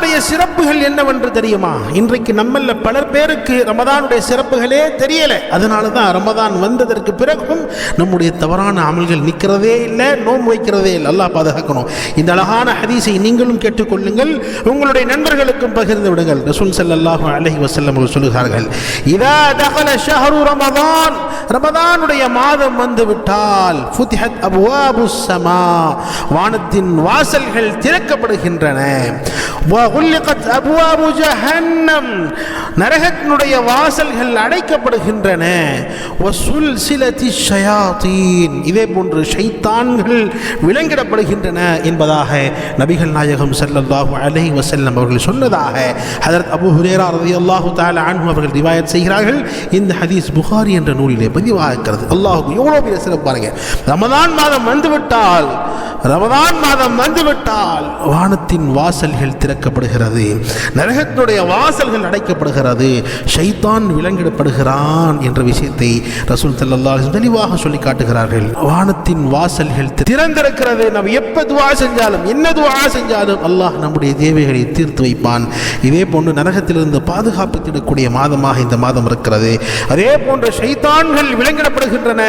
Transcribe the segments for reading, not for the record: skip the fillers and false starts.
ரமதானுடைய சிறப்புகள் என்னவென்று தெரியுமா? இன்றைக்கு நம்மள பலர் பேருக்கு ரமதானுடைய சிறப்புகளே தெரியல. அதனால தான் ரமதான் வந்ததற்கு பிறகும் நம்முடைய தவறான அமல்கள் நிற்கிறதே இல்லை, நோன்பு வைக்கிறதே இல்லை. அல்லாஹ் பாதுகாக்கணும். இந்த அழகான ஹதீஸை நீங்களும் கேட்டுக்கொள்ளுங்கள், உங்களுடைய நண்பர்களுக்கும் பகிர்ந்து விடுங்கள். ரசூல் ஸல்லல்லாஹு அலைஹி வஸல்லம் அவர்கள் சொல்கிறார்கள், இதா தகல ஷஹ்ரு ரமதான், ரமதானுடைய மாதம் வந்து விட்டால் ஃபுதிஹத் அப்வாபுஸ் ஸமா, வானத்தின் வாசல்கள் திறக்கப்படுகின்றன. வகுல்லிகத் அப்வாபு ஜஹன்னம், நரகத்தினுடைய வாசல்கள் அடைக்கப்படுகின்றன. வசுல்சிலத்தி ஷயாத்தீன், இதே போன்று ஷைத்தான்கள் விலங்கிடப்படுகின்றன என்பதாக நபிகள் நாயகம் ஸல்லல்லாஹு அலைஹி வஸல்லம் அவர்கள் சொன்னதாக ஹஜ்ரத் அபூ ஹுரைரா ரலியல்லாஹு தஆலா அன்ஹு அவர்கள் ரிவாயத் செய்கிறார்கள். இந்த ஹதீஸ் புகாரி என்ற நூலிலே பதிவாகிறது. அல்லாஹ்வுக்கு எவ்வளவு பெரிய சிறப்பு பாருங்க. ரமதான் மாதம் வந்துவிட்டால், ரமதான் மாதம் வந்துவிட்டால் வானத்தின் வாசல்கள் திறக்கப்படுகிறது, நரகத்தினுடைய வாசல்கள் அடைக்கப்படுகிறது, ஷைத்தான் விலங்கிடப்படுகிறான் என்ற விஷயத்தை ரசூல் ஸல்லல்லாஹு அலைஹி வஸல்லம் தெளிவாக சொல்லி காட்டுகிறார்கள். வானத்தின் வாசல்கள் திறந்திருக்கிறது. நாம் எப்ப துஆ செஞ்சாலும், என்ன துஆ செஞ்சாலும் அல்லாஹ் நம்முடைய தேவைகளை தீர்த்து வைப்பான். இதே போன்று நரகத்திலிருந்து பாதுகாப்பு தேடக்கூடிய மாதமாக இந்த மாதம் இருக்கிறது. அதே போன்று ஷைத்தான்கள் விலங்கிடப்படுகின்றன.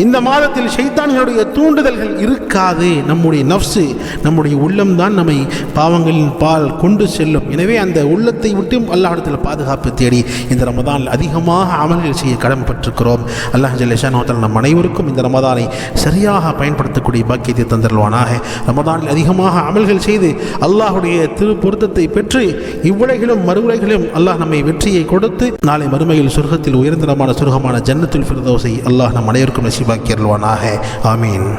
இந்த மாதத்தில் ஷைத்தான்களுடைய தூண்டுதல்கள் இருக்காது. நம்முடைய நஃப்ஸ், நம்முடைய உள்ளம் தான் நம்மை பாவங்களின் பால் கொண்டு செல்லும். எனவே அந்த உள்ளத்தை விட்டு அல்லாஹ்விடத்தில் பாதுகாப்பு தேடி இந்த ரமதான் அதிகமாக அமல்கள் செய்ய கடமைப்பட்டிருக்கிறோம். அல்லாஹ் ஜல்ல ஷானஹு நம் அனைவருக்கும் இந்த ரமதானை சரியாக பயன்படுத்தக்கூடிய பாக்கியத்தை தந்தருள்வானாக. ரமதானில் அதிகமாக அமல்கள் செய்து அல்லாஹ்வுடைய திரு பொருத்தத்தை பெற்று இவ்வுலகிலும் மறுவுலகிலும் அல்லாஹ் நம்மை வெற்றியை கொடுத்து நாளை மறுமையில் சொர்க்கத்தில் உயர்ந்தரமான சொர்க்கமான ஜன்னத்துல் ஃபிர்தௌஸை அல்லாஹ் நம் அனைவருக்கும் நசீபாக்கி அருள்வானாக. ஆமீன்.